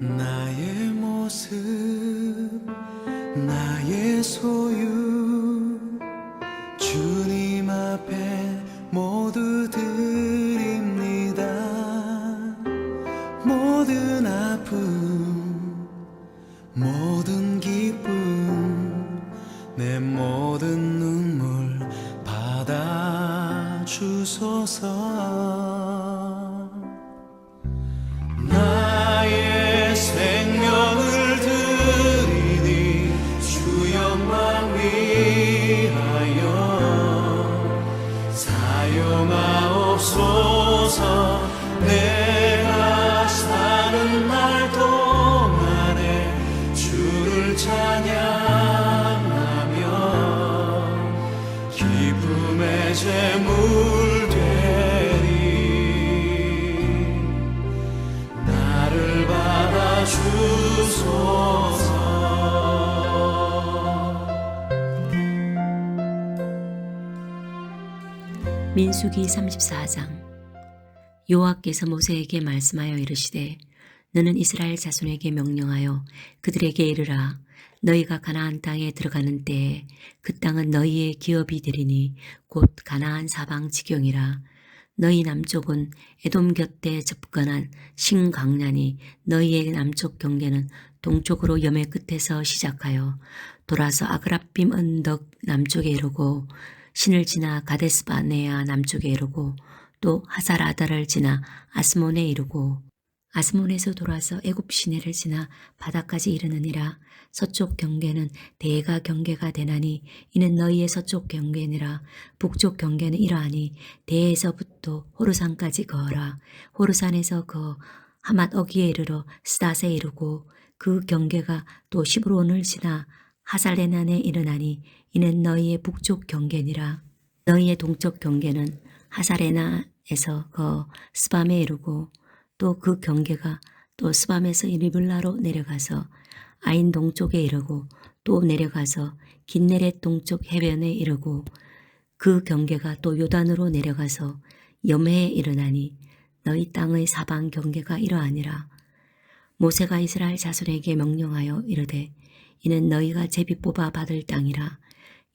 나의 모습 나의 소유 주님 앞에 모두 드립니다. 모든 아픔 모든 기쁨 내 모든 눈물 받아주소서. 나의 생명을 드리니 주 영광 위하여 사용하옵소서. 내가 사는 날 동안에 주를 찬양하며 기쁨의 제물 되리. 나를 받아주소서. 민수기 34장. 여호와께서 모세에게 말씀하여 이르시되 너는 이스라엘 자손에게 명령하여 그들에게 이르라. 너희가 가나안 땅에 들어가는 때에 그 땅은 너희의 기업이 되리니 곧 가나안 사방 지경이라. 너희 남쪽은 에돔 곁에 접근한 신강난이 너희의 남쪽 경계는 동쪽으로 염해 끝에서 시작하여 돌아서 아그라빔 언덕 남쪽에 이르고 신을 지나 가데스바네아 남쪽에 이르고 또 하살아다를 지나 아스몬에 이르고 아스몬에서 돌아서 애굽 시내를 지나 바다까지 이르느니라. 서쪽 경계는 대가 경계가 되나니 이는 너희의 서쪽 경계니라. 북쪽 경계는 이러하니 대에서부터 호르산까지 거하라. 호르산에서 거 하맛 어기에 이르러 스닷에 이르고 그 경계가 또 시브론을 지나 하살레난에 이르나니 이는 너희의 북쪽 경계니라. 너희의 동쪽 경계는 하살레나에서 거 스밤에 이르고 또 그 경계가 또 스밤에서 리블라로 내려가서 아인 동쪽에 이르고 또 내려가서 긴네렛 동쪽 해변에 이르고 그 경계가 또 요단으로 내려가서 염해에 이르나니 너희 땅의 사방 경계가 이러하니라. 모세가 이스라엘 자손에게 명령하여 이르되 이는 너희가 제비 뽑아 받을 땅이라.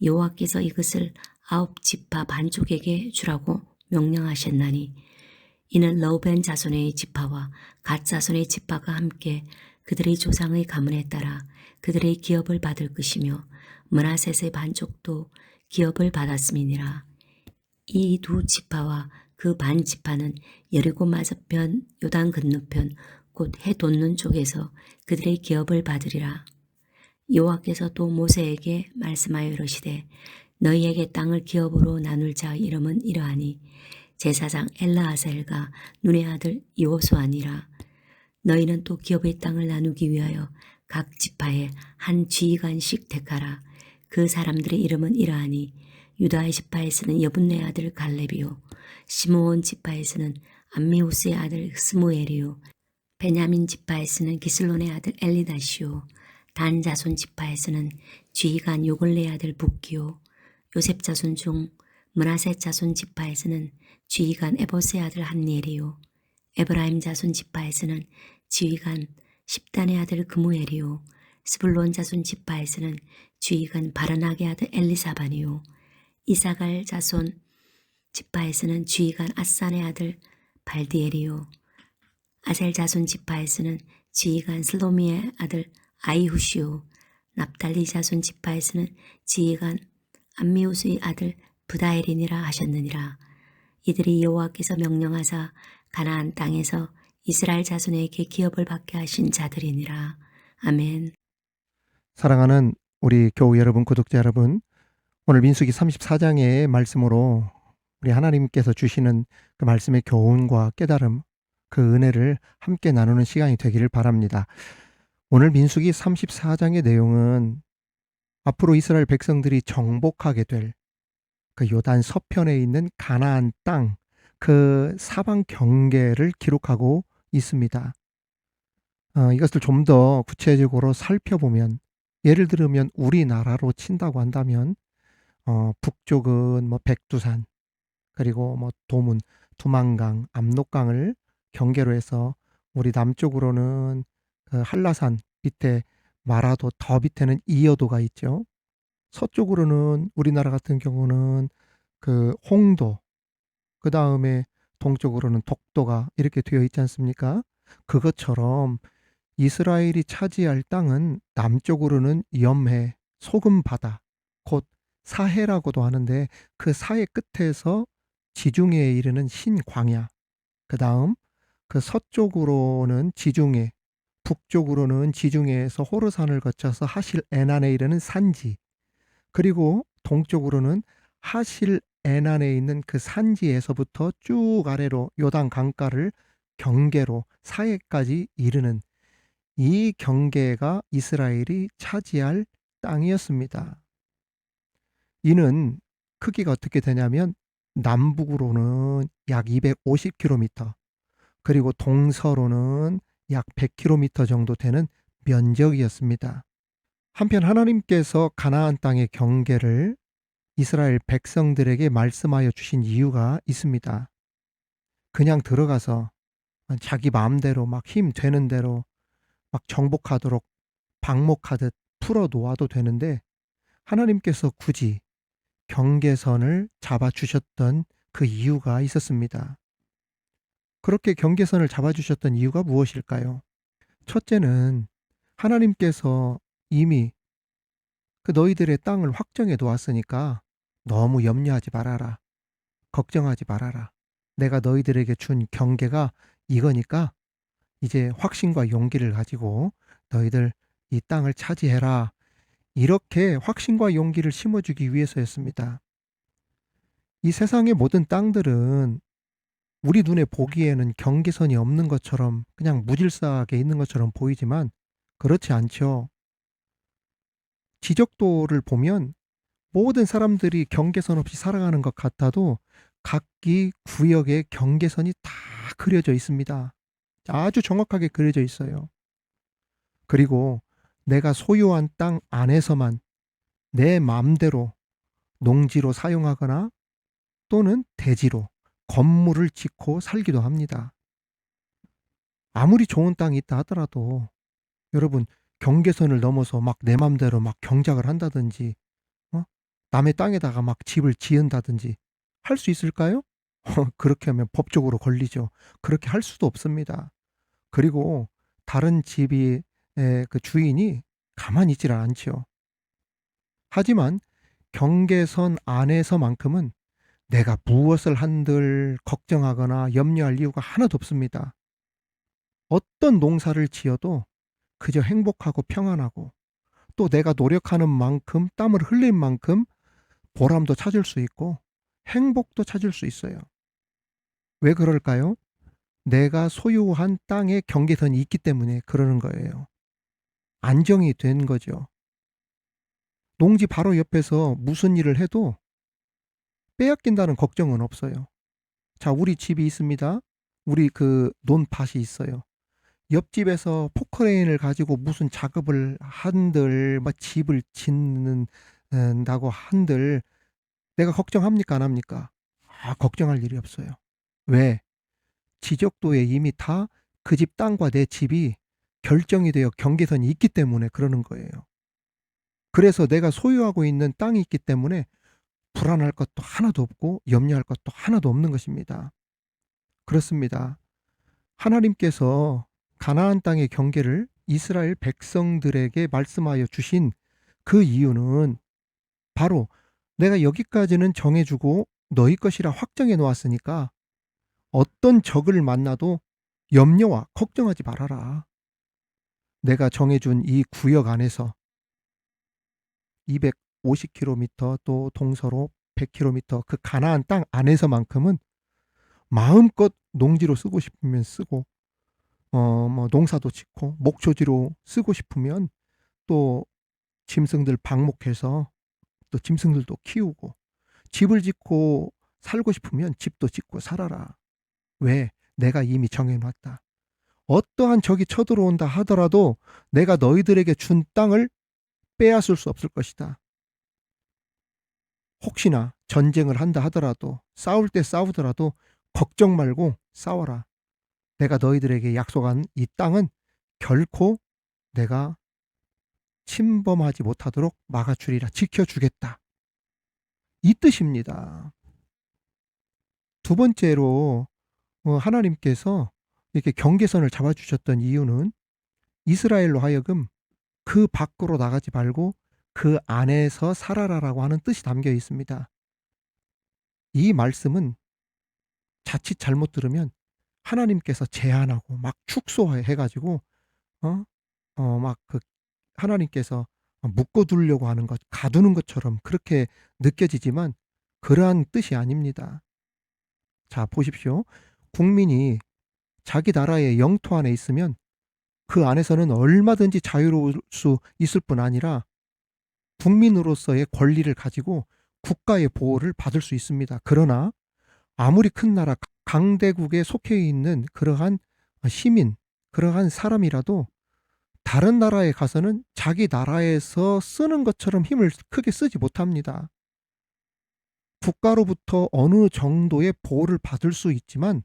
여호와께서 이것을 9지파 반족에게 주라고 명령하셨나니 이는 러우벤 자손의 지파와 갓 자손의 지파가 함께 그들의 조상의 가문에 따라 그들의 기업을 받을 것이며 므낫셋의 반족도 기업을 받았음이니라. 이 두 지파와 그 반 지파는 여리고 맞은편 요단 건너편 곧 해 돋는 쪽에서 그들의 기업을 받으리라. 여호와께서 또 모세에게 말씀하여 이르시되 너희에게 땅을 기업으로 나눌 자의 이름은 이러하니 제사장 엘라아셀과 눈의 아들 여호수아니라. 너희는 또 기업의 땅을 나누기 위하여 각 지파에 한 지휘관씩 택하라. 그 사람들의 이름은 이러하니 유다의 지파에서는 여분네 아들 갈렙이요 시므온 지파에서는 암미우스의 아들 스무엘이요 베냐민 지파에서는 기슬론의 아들 엘리다시요 단 자손 지파에서는 지휘관 요글레의 아들 붓기요 요셉 자손 중 므낫셋 자손 지파에서는 지휘관 에봇의 아들 한니엘이요 에브라임 자손 지파에서는 지휘관 십단의 아들 그무엘이요 스불론 자손 지파에서는 지휘관 바라낙의 아들 엘리사반이요 이사갈 자손 지파에서는 지휘관 아산의 아들 발디엘이요 아셀 자손 지파에서는 지휘관 슬로미의 아들 아이후시요 납달리 자손 지파에서는 지휘관 암미우스의 아들 부다엘이니라 하셨느니라. 이들이 여호와께서 명령하사 가나안 땅에서 이스라엘 자손에게 기업을 받게 하신 자들이니라. 아멘. 사랑하는 우리 교우 여러분, 구독자 여러분, 오늘 민수기 34장의 말씀으로 우리 하나님께서 주시는 그 말씀의 교훈과 깨달음, 그 은혜를 함께 나누는 시간이 되기를 바랍니다. 오늘 민수기 34장의 내용은 앞으로 이스라엘 백성들이 정복하게 될 그 요단 서편에 있는 가나안 땅, 그 사방 경계를 기록하고 있습니다. 이것을 좀 더 구체적으로 살펴보면, 예를 들면 우리나라로 친다고 한다면 북쪽은 뭐 백두산, 그리고 뭐 도문, 두만강, 압록강을 경계로 해서 우리 남쪽으로는 그 한라산 밑에 마라도, 더 밑에는 이어도가 있죠. 서쪽으로는 우리나라 같은 경우는 그 홍도, 그다음에 동쪽으로는 독도가 이렇게 되어 있지 않습니까? 그것처럼 이스라엘이 차지할 땅은 남쪽으로는 염해, 소금 바다, 곧 사해라고도 하는데 그 사해 끝에서 지중해에 이르는 신광야, 그다음 그 서쪽으로는 지중해, 북쪽으로는 지중해에서 호르산을 거쳐서 하실 에난에 이르는 산지, 그리고 동쪽으로는 하실 에난에 있는 그 산지에서부터 쭉 아래로 요단 강가를 경계로 사해까지 이르는 이 경계가 이스라엘이 차지할 땅이었습니다. 이는 크기가 어떻게 되냐면 남북으로는 약 250km, 그리고 동서로는 약 100km 정도 되는 면적이었습니다. 한편 하나님께서 가나안 땅의 경계를 이스라엘 백성들에게 말씀하여 주신 이유가 있습니다. 그냥 들어가서 자기 마음대로 막 힘 되는 대로 막 정복하도록 방목하듯 풀어 놓아도 되는데, 하나님께서 굳이 경계선을 잡아주셨던 그 이유가 있었습니다. 그렇게 경계선을 잡아주셨던 이유가 무엇일까요? 첫째는 하나님께서 이미 그 너희들의 땅을 확정해 놓았으니까 너무 염려하지 말아라. 걱정하지 말아라. 내가 너희들에게 준 경계가 이거니까 이제 확신과 용기를 가지고 너희들 이 땅을 차지해라. 이렇게 확신과 용기를 심어주기 위해서였습니다. 이 세상의 모든 땅들은 우리 눈에 보기에는 경계선이 없는 것처럼 그냥 무질서하게 있는 것처럼 보이지만 그렇지 않죠. 지적도를 보면 모든 사람들이 경계선 없이 살아가는 것 같아도 각기 구역에 경계선이 다 그려져 있습니다. 아주 정확하게 그려져 있어요. 그리고 내가 소유한 땅 안에서만 내 마음대로 농지로 사용하거나 또는 대지로 건물을 짓고 살기도 합니다. 아무리 좋은 땅이 있다 하더라도 여러분, 경계선을 넘어서 막 내 맘대로 막 경작을 한다든지 남의 땅에다가 막 집을 지은다든지 할 수 있을까요? 그렇게 하면 법적으로 걸리죠. 그렇게 할 수도 없습니다. 그리고 다른 집이 그 주인이 가만히 있질 않죠. 하지만 경계선 안에서만큼은 내가 무엇을 한들 걱정하거나 염려할 이유가 하나도 없습니다. 어떤 농사를 지어도 그저 행복하고 평안하고, 또 내가 노력하는 만큼 땀을 흘린 만큼 보람도 찾을 수 있고 행복도 찾을 수 있어요. 왜 그럴까요? 내가 소유한 땅에 경계선이 있기 때문에 그러는 거예요. 안정이 된 거죠. 농지 바로 옆에서 무슨 일을 해도 빼앗긴다는 걱정은 없어요. 자, 우리 집이 있습니다. 우리 그 논밭이 있어요. 옆집에서 포크레인을 가지고 무슨 작업을 한들 막 집을 짓는다고 한들 내가 걱정합니까 안 합니까? 걱정할 일이 없어요. 왜? 지적도에 이미 다 그 집 땅과 내 집이 결정이 되어 경계선이 있기 때문에 그러는 거예요. 그래서 내가 소유하고 있는 땅이 있기 때문에 불안할 것도 하나도 없고 염려할 것도 하나도 없는 것입니다. 그렇습니다. 하나님께서 가나안 땅의 경계를 이스라엘 백성들에게 말씀하여 주신 그 이유는 바로 내가 여기까지는 정해주고 너희 것이라 확정해 놓았으니까 어떤 적을 만나도 염려와 걱정하지 말아라. 내가 정해준 이 구역 안에서 250km 또 동서로 100km 그 가나안 땅 안에서만큼은 마음껏 농지로 쓰고 싶으면 쓰고 뭐 농사도 짓고 목초지로 쓰고 싶으면 또 짐승들 방목해서 또 짐승들도 키우고 집을 짓고 살고 싶으면 집도 짓고 살아라. 왜? 내가 이미 정해놨다. 어떠한 적이 쳐들어온다 하더라도 내가 너희들에게 준 땅을 빼앗을 수 없을 것이다. 혹시나 전쟁을 한다 하더라도 싸울 때 싸우더라도 걱정 말고 싸워라. 내가 너희들에게 약속한 이 땅은 결코 내가 침범하지 못하도록 막아주리라. 지켜주겠다. 이 뜻입니다. 두 번째로 하나님께서 이렇게 경계선을 잡아주셨던 이유는 이스라엘로 하여금 그 밖으로 나가지 말고 그 안에서 살아라라고 하는 뜻이 담겨 있습니다. 이 말씀은 자칫 잘못 들으면 하나님께서 제한하고 막 축소해가지고 막 그 하나님께서 묶어두려고 하는 것, 가두는 것처럼 그렇게 느껴지지만 그러한 뜻이 아닙니다. 자, 보십시오. 국민이 자기 나라의 영토 안에 있으면 그 안에서는 얼마든지 자유로울 수 있을 뿐 아니라 국민으로서의 권리를 가지고 국가의 보호를 받을 수 있습니다. 그러나 아무리 큰 나라, 강대국에 속해 있는 그러한 시민, 그러한 사람이라도 다른 나라에 가서는 자기 나라에서 쓰는 것처럼 힘을 크게 쓰지 못합니다. 국가로부터 어느 정도의 보호를 받을 수 있지만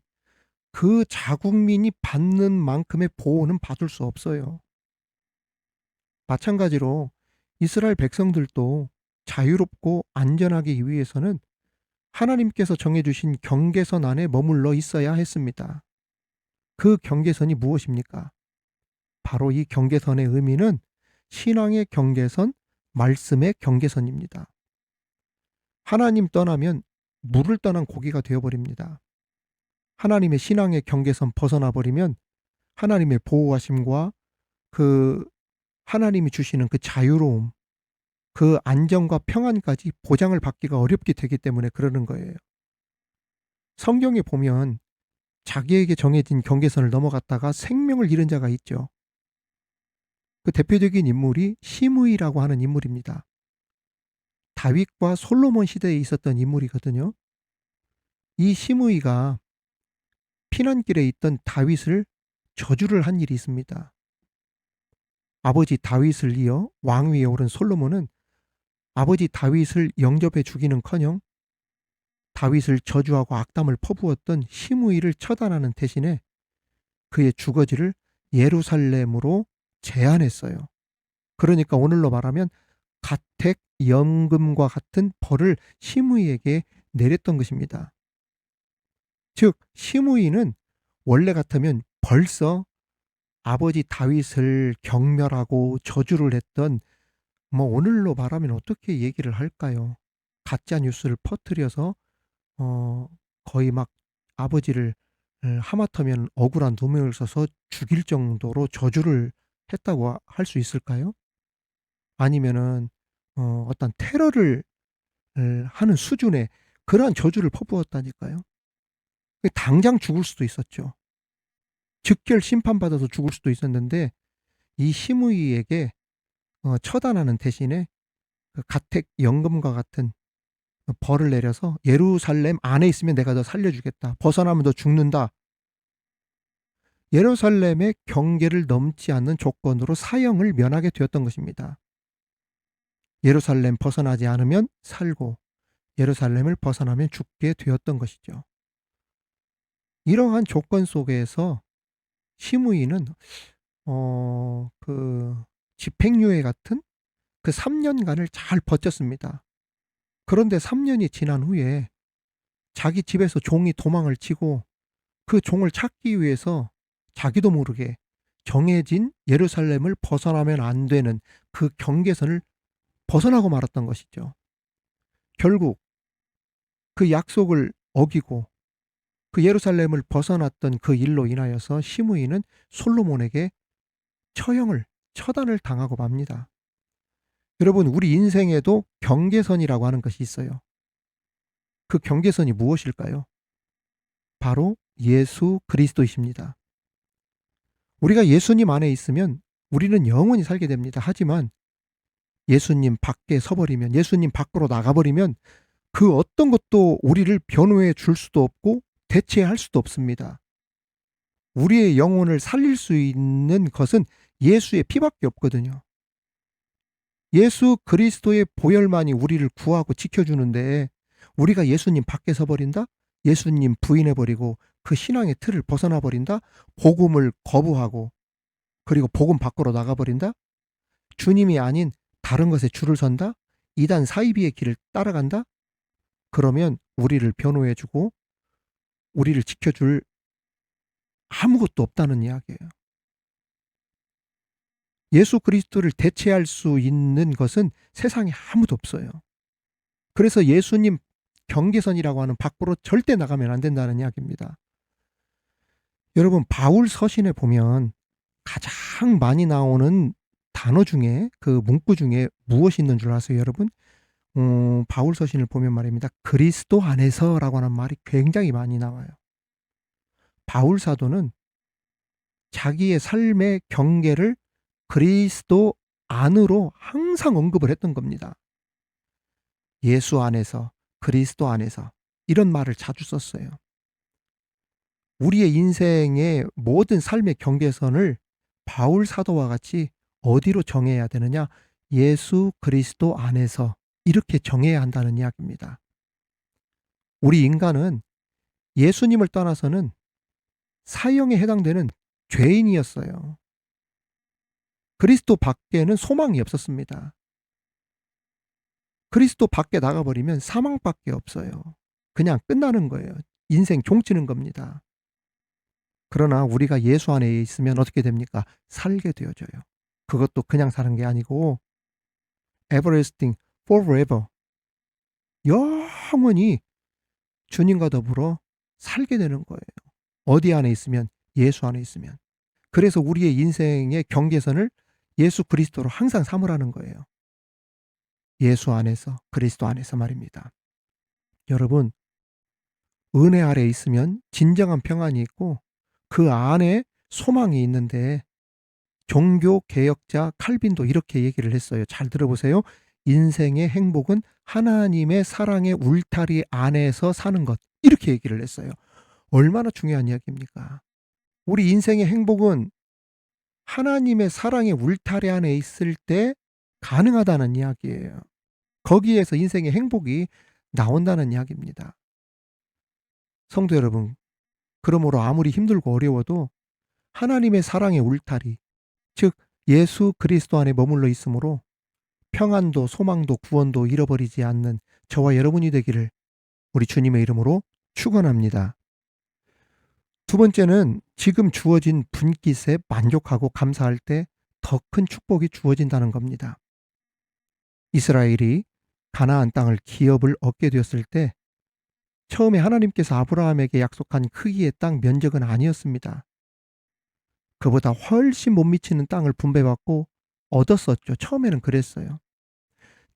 그 자국민이 받는 만큼의 보호는 받을 수 없어요. 마찬가지로 이스라엘 백성들도 자유롭고 안전하기 위해서는 하나님께서 정해주신 경계선 안에 머물러 있어야 했습니다. 그 경계선이 무엇입니까? 바로 이 경계선의 의미는 신앙의 경계선, 말씀의 경계선입니다. 하나님 떠나면 물을 떠난 고기가 되어버립니다. 하나님의 신앙의 경계선 벗어나 버리면 하나님의 보호하심과 그 하나님이 주시는 그 자유로움, 그 안정과 평안까지 보장을 받기가 어렵게 되기 때문에 그러는 거예요. 성경에 보면 자기에게 정해진 경계선을 넘어갔다가 생명을 잃은 자가 있죠. 그 대표적인 인물이 시므이라고 하는 인물입니다. 다윗과 솔로몬 시대에 있었던 인물이거든요. 이 시므이가 피난길에 있던 다윗을 저주를 한 일이 있습니다. 아버지 다윗을 이어 왕위에 오른 솔로몬은 아버지 다윗을 영접해 주기는커녕 다윗을 저주하고 악담을 퍼부었던 시므이를 처단하는 대신에 그의 주거지를 예루살렘으로 제안했어요. 그러니까 오늘로 말하면 가택 연금과 같은 벌을 시므이에게 내렸던 것입니다. 즉 시므이는 원래 같으면 벌써 아버지 다윗을 경멸하고 저주를 했던, 오늘로 말하면 어떻게 얘기를 할까요? 가짜 뉴스를 퍼뜨려서 거의 막 아버지를 하마터면 억울한 누명을 써서 죽일 정도로 저주를 했다고 할 수 있을까요? 아니면은 어떤 테러를 하는 수준의 그러한 저주를 퍼부었다니까요. 당장 죽을 수도 있었죠. 즉결 심판받아서 죽을 수도 있었는데 이 시므이에게 처단하는 대신에 그 가택 연금과 같은 벌을 내려서 예루살렘 안에 있으면 내가 너 살려주겠다. 벗어나면 너 죽는다. 예루살렘의 경계를 넘지 않는 조건으로 사형을 면하게 되었던 것입니다. 예루살렘 벗어나지 않으면 살고 예루살렘을 벗어나면 죽게 되었던 것이죠. 이러한 조건 속에서 시므이는 그 집행유예 같은 그 3년간을 잘 버텼습니다. 그런데 3년이 지난 후에 자기 집에서 종이 도망을 치고 그 종을 찾기 위해서 자기도 모르게 정해진 예루살렘을 벗어나면 안 되는 그 경계선을 벗어나고 말았던 것이죠. 결국 그 약속을 어기고 그 예루살렘을 벗어났던 그 일로 인하여서 시므이는 솔로몬에게 처단을 당하고 맙니다. 여러분, 우리 인생에도 경계선이라고 하는 것이 있어요. 그 경계선이 무엇일까요? 바로 예수 그리스도이십니다. 우리가 예수님 안에 있으면 우리는 영원히 살게 됩니다. 하지만 예수님 밖에 서버리면, 예수님 밖으로 나가버리면 그 어떤 것도 우리를 변호해 줄 수도 없고 대체할 수도 없습니다. 우리의 영혼을 살릴 수 있는 것은 예수의 피밖에 없거든요. 예수 그리스도의 보혈만이 우리를 구하고 지켜주는데 우리가 예수님 밖에 서버린다? 예수님 부인해버리고 그 신앙의 틀을 벗어나버린다? 복음을 거부하고 그리고 복음 밖으로 나가버린다? 주님이 아닌 다른 것에 줄을 선다? 이단 사이비의 길을 따라간다? 그러면 우리를 변호해주고 우리를 지켜줄 아무것도 없다는 이야기예요. 예수 그리스도를 대체할 수 있는 것은 세상에 아무도 없어요. 그래서 예수님 경계선이라고 하는 밖으로 절대 나가면 안 된다는 이야기입니다. 여러분, 바울 서신에 보면 가장 많이 나오는 단어 중에, 그 문구 중에 무엇이 있는 줄 아세요, 여러분? 바울 서신을 보면 말입니다. 그리스도 안에서라고 하는 말이 굉장히 많이 나와요. 바울 사도는 자기의 삶의 경계를 그리스도 안으로 항상 언급을 했던 겁니다. 예수 안에서, 그리스도 안에서, 이런 말을 자주 썼어요. 우리의 인생의 모든 삶의 경계선을 바울 사도와 같이 어디로 정해야 되느냐? 예수 그리스도 안에서, 이렇게 정해야 한다는 이야기입니다. 우리 인간은 예수님을 떠나서는 사형에 해당되는 죄인이었어요. 그리스도 밖에는 소망이 없었습니다. 그리스도 밖에 나가버리면 사망밖에 없어요. 그냥 끝나는 거예요. 인생 종치는 겁니다. 그러나 우리가 예수 안에 있으면 어떻게 됩니까? 살게 되어져요. 그것도 그냥 사는 게 아니고 everlasting, forever, 영원히 주님과 더불어 살게 되는 거예요. 어디 안에 있으면? 예수 안에 있으면. 그래서 우리의 인생의 경계선을 예수 그리스도로 항상 삼으라는 거예요. 예수 안에서, 그리스도 안에서 말입니다. 여러분, 은혜 아래 있으면 진정한 평안이 있고 그 안에 소망이 있는데, 종교 개혁자 칼빈도 이렇게 얘기를 했어요. 잘 들어보세요. 인생의 행복은 하나님의 사랑의 울타리 안에서 사는 것, 이렇게 얘기를 했어요. 얼마나 중요한 이야기입니까? 우리 인생의 행복은 하나님의 사랑의 울타리 안에 있을 때 가능하다는 이야기예요. 거기에서 인생의 행복이 나온다는 이야기입니다. 성도 여러분, 그러므로 아무리 힘들고 어려워도 하나님의 사랑의 울타리, 즉 예수 그리스도 안에 머물러 있으므로 평안도 소망도 구원도 잃어버리지 않는 저와 여러분이 되기를 우리 주님의 이름으로 축원합니다. 두 번째는 지금 주어진 분깃에 만족하고 감사할 때 더 큰 축복이 주어진다는 겁니다. 이스라엘이 가나안 땅을 기업을 얻게 되었을 때 처음에 하나님께서 아브라함에게 약속한 크기의 땅 면적은 아니었습니다. 그보다 훨씬 못 미치는 땅을 분배받고 얻었었죠. 처음에는 그랬어요.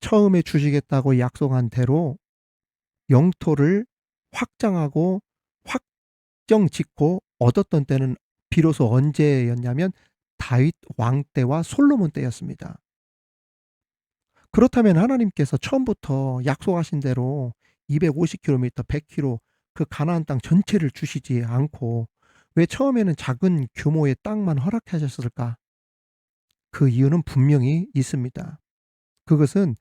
처음에 주시겠다고 약속한 대로 영토를 확장하고 확정 짓고 얻었던 때는 비로소 언제였냐면 다윗 왕 때와 솔로몬 때였습니다. 그렇다면 하나님께서 처음부터 약속하신 대로 250km, 100km 그 가나안 땅 전체를 주시지 않고 왜 처음에는 작은 규모의 땅만 허락하셨을까? 그 이유는 분명히 있습니다. 그것은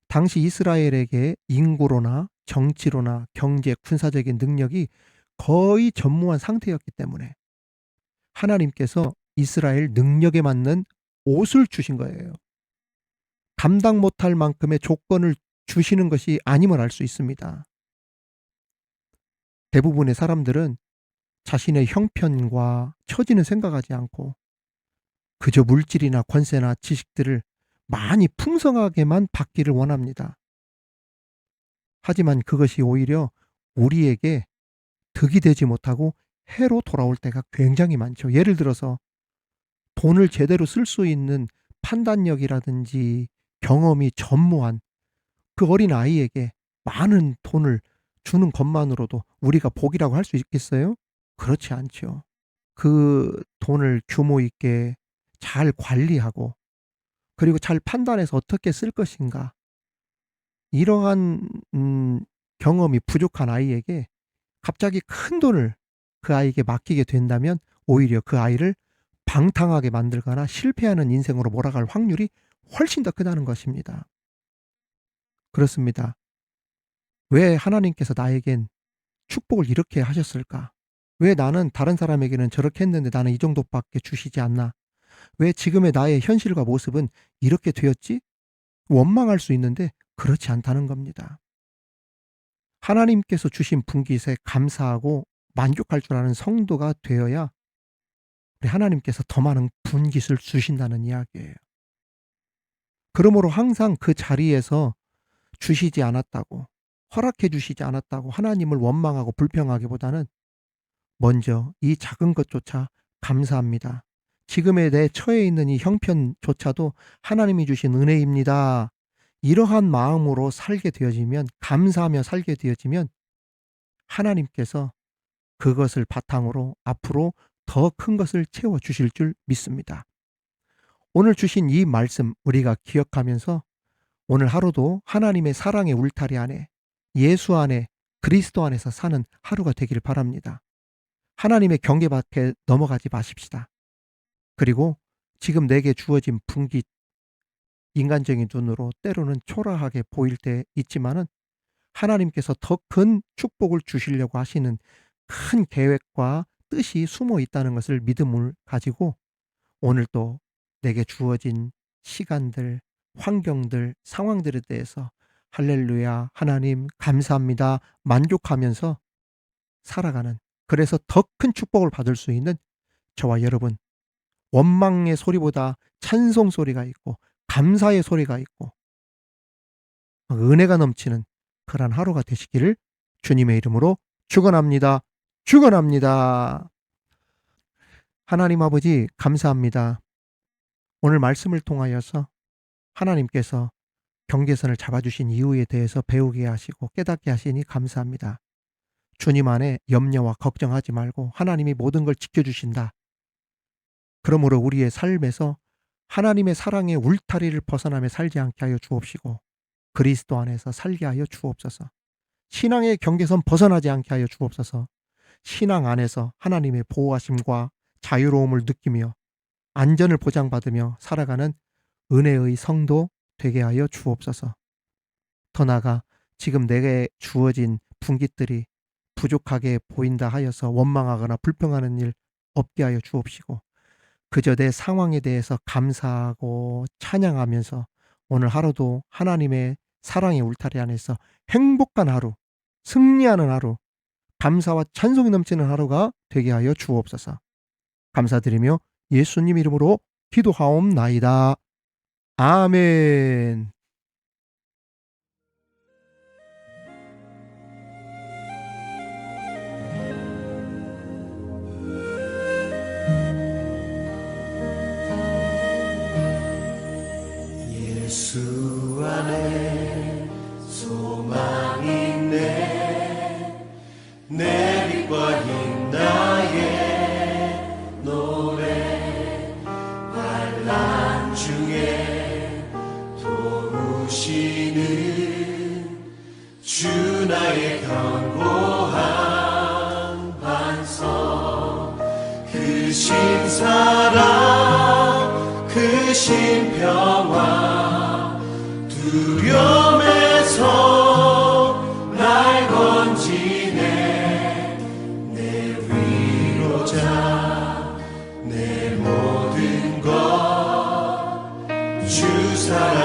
당시 이스라엘에게 인구로나 정치로나 경제, 군사적인 능력이 거의 전무한 상태였기 때문에 하나님께서 이스라엘 능력에 맞는 옷을 주신 거예요. 감당 못할 만큼의 조건을 주시는 것이 아님을 알 수 있습니다. 대부분의 사람들은 자신의 형편과 처지는 생각하지 않고 그저 물질이나 권세나 지식들을 많이 풍성하게만 받기를 원합니다. 하지만 그것이 오히려 우리에게 득이 되지 못하고 해로 돌아올 때가 굉장히 많죠. 예를 들어서 돈을 제대로 쓸 수 있는 판단력이라든지 경험이 전무한 그 어린 아이에게 많은 돈을 주는 것만으로도 우리가 복이라고 할 수 있겠어요? 그렇지 않죠. 그 돈을 규모 있게 잘 관리하고 그리고 잘 판단해서 어떻게 쓸 것인가, 이러한 경험이 부족한 아이에게 갑자기 큰 돈을 그 아이에게 맡기게 된다면 오히려 그 아이를 방탕하게 만들거나 실패하는 인생으로 몰아갈 확률이 훨씬 더 크다는 것입니다. 그렇습니다. 왜 하나님께서 나에겐 축복을 이렇게 하셨을까? 왜 나는 다른 사람에게는 저렇게 했는데 나는 이 정도밖에 주시지 않나? 왜 지금의 나의 현실과 모습은 이렇게 되었지? 원망할 수 있는데 그렇지 않다는 겁니다. 하나님께서 주신 분깃에 감사하고 만족할 줄 아는 성도가 되어야 우리 하나님께서 더 많은 분깃을 주신다는 이야기예요. 그러므로 항상 그 자리에서 주시지 않았다고, 허락해 주시지 않았다고 하나님을 원망하고 불평하기보다는 먼저 이 작은 것조차 감사합니다. 지금의 내 처해 있는 이 형편조차도 하나님이 주신 은혜입니다. 이러한 마음으로 살게 되어지면, 감사하며 살게 되어지면 하나님께서 그것을 바탕으로 앞으로 더 큰 것을 채워주실 줄 믿습니다. 오늘 주신 이 말씀 우리가 기억하면서 오늘 하루도 하나님의 사랑의 울타리 안에, 예수 안에, 그리스도 안에서 사는 하루가 되기를 바랍니다. 하나님의 경계 밖에 넘어가지 마십시다. 그리고 지금 내게 주어진 분깃, 인간적인 눈으로 때로는 초라하게 보일 때 있지만은 하나님께서 더 큰 축복을 주시려고 하시는 큰 계획과 뜻이 숨어 있다는 것을 믿음을 가지고 오늘 또 내게 주어진 시간들, 환경들, 상황들에 대해서 할렐루야, 하나님 감사합니다, 만족하면서 살아가는, 그래서 더 큰 축복을 받을 수 있는 저와 여러분, 원망의 소리보다 찬송 소리가 있고 감사의 소리가 있고 은혜가 넘치는 그러한 하루가 되시기를 주님의 이름으로 축원합니다. 축원합니다. 하나님 아버지 감사합니다. 오늘 말씀을 통하여서 하나님께서 경계선을 잡아주신 이유에 대해서 배우게 하시고 깨닫게 하시니 감사합니다. 주님 안에 염려와 걱정하지 말고 하나님이 모든 걸 지켜주신다. 그러므로 우리의 삶에서 하나님의 사랑의 울타리를 벗어나며 살지 않게 하여 주옵시고 그리스도 안에서 살게 하여 주옵소서. 신앙의 경계선 벗어나지 않게 하여 주옵소서. 신앙 안에서 하나님의 보호하심과 자유로움을 느끼며 안전을 보장받으며 살아가는 은혜의 성도 되게 하여 주옵소서. 더 나아가 지금 내게 주어진 분깃들이 부족하게 보인다 하여서 원망하거나 불평하는 일 없게 하여 주옵시고 그저 내 상황에 대해서 감사하고 찬양하면서 오늘 하루도 하나님의 사랑의 울타리 안에서 행복한 하루, 승리하는 하루, 감사와 찬송이 넘치는 하루가 되게 하여 주옵소서. 감사드리며 예수님 이름으로 기도하옵나이다. 아멘. 예수 안에 소망이 있네. 내 빛과 힘 나의 노래. 환난 중에 도우시는 주 나의 견고한 반석. 그 신사랑 그 신평화 두려움에서 날 건지네. 내 위로자 내 모든 것 주 사랑